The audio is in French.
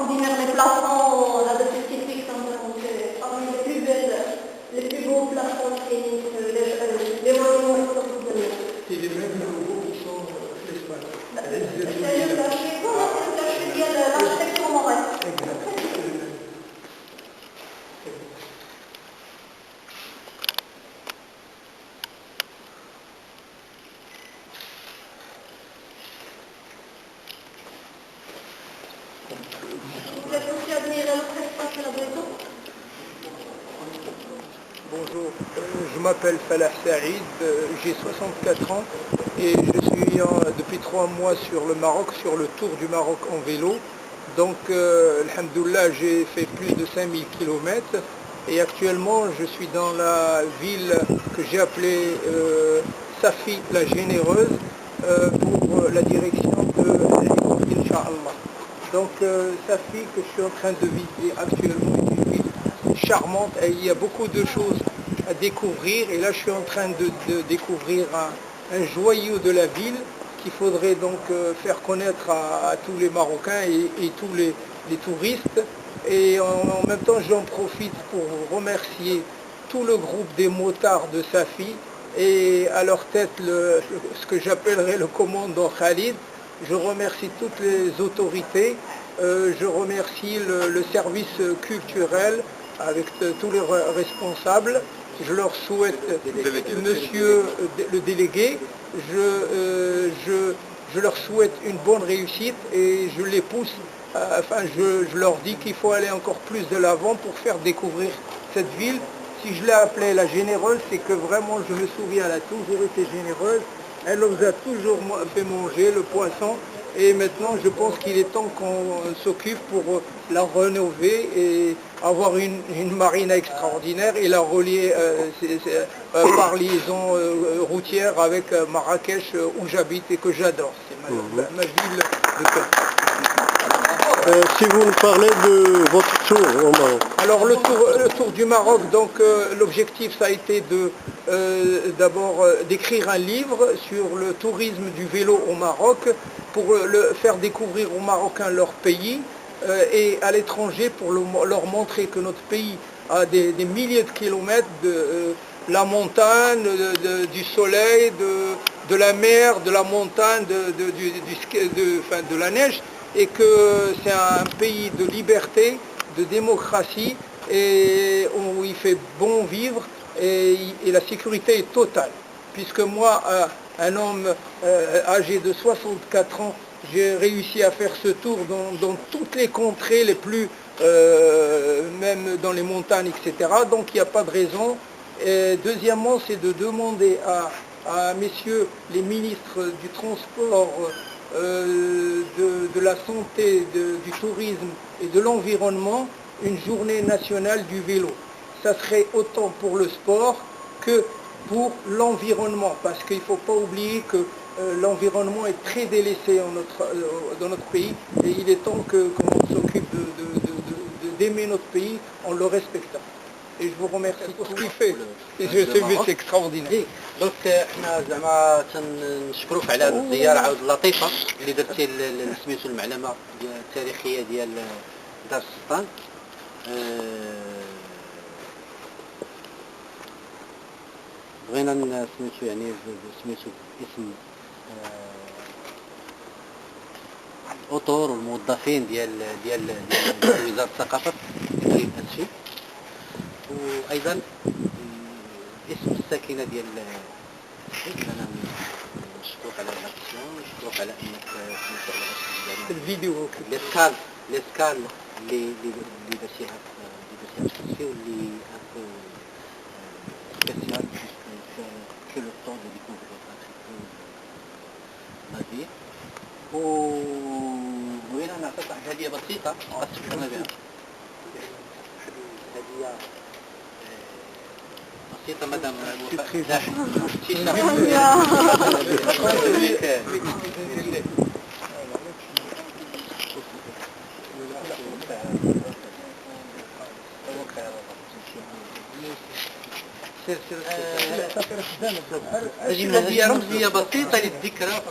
extraordinaire, les plafonds là, de ce typique sont parmi les plus beaux plafonds scéniques, les monuments historiques de l'Est. C'est les mêmes logos qui sont l'Espagne. C'est le cachet, voilà, c'est le cachet de l'architecture marocaine. Exactement. Vous êtes aussi admiré à notre espace à la Breton? Bonjour, je m'appelle Falah Saïd, j'ai 64 ans et je suis depuis 3 mois sur le Maroc, sur le tour du Maroc en vélo. Donc, alhamdoulilah, j'ai fait plus de 5000 km et actuellement je suis dans la ville que j'ai appelée Safi la Généreuse pour la direction de l'Écoute, Inch'Allah. Donc, Safi que je suis en train de visiter actuellement est une ville charmante et il y a beaucoup de choses à découvrir et là je suis en train de découvrir un joyau de la ville qu'il faudrait donc faire connaître à tous les Marocains et tous les touristes et en même temps j'en profite pour remercier tout le groupe des motards de Safi et à leur tête ce que j'appellerais le commandant Khalid. Je remercie toutes les autorités, je remercie le service culturel avec tous les responsables. Je leur souhaite, monsieur le délégué, je leur souhaite une bonne réussite et je les pousse, je leur dis qu'il faut aller encore plus de l'avant pour faire découvrir cette ville. Si je l'ai appelée la généreuse, c'est que vraiment je me souviens, elle a toujours été généreuse. Elle nous a toujours fait manger le poisson et maintenant je pense qu'il est temps qu'on s'occupe pour la rénover et avoir une marine extraordinaire et la relier par liaison routière avec Marrakech où j'habite et que j'adore. C'est ma ville de cœur. Si vous nous parlez de votre tour au Maroc. Alors le tour du Maroc, donc l'objectif ça a été d'abord d'écrire un livre sur le tourisme du vélo au Maroc pour faire découvrir aux Marocains leur pays et à l'étranger pour leur montrer que notre pays a des milliers de kilomètres de la montagne, du soleil, de la mer, de la montagne, de la neige, et que c'est un pays de liberté, de démocratie, et où il fait bon vivre, et la sécurité est totale. Puisque moi, un homme âgé de 64 ans, j'ai réussi à faire ce tour dans toutes les contrées les plus, même dans les montagnes, etc. Donc il n'y a pas de raison. Et deuxièmement, c'est de demander à messieurs les ministres du transport, de la santé, du tourisme et de l'environnement, une journée nationale du vélo. Ça serait autant pour le sport que pour l'environnement, parce qu'il ne faut pas oublier que l'environnement est très délaissé dans notre pays et il est temps qu'on s'occupe d'aimer notre pays en le respectant. Et je vous remercie pour ce qu'il fait. Et je sais que c'est extraordinaire. دونك احنا زعما تنشكروك على هذه الزياره عاود لطيفه اللي درتي سميتو المعلمه التاريخيه ديال دار السلطان. بغينا سميتو يعني سميتو باسم الاطر والموظفين ديال وزاره الثقافه تدريب هذا الشيء، وايضا اسم الساكنه ديال انا نشكرك على الاكسيون، نشكرك على انك سميتو على الفيديو ليسكال اللي درتيها في الشخصي واللي spécial puisque c'est que le temps de découvrir un petit peu ma vie. وبغينا نعطيك واحد هدية بسيطة غتفكرنا بها. هدية بسيطة مدام هذه رمزية بسيطة للذكرى.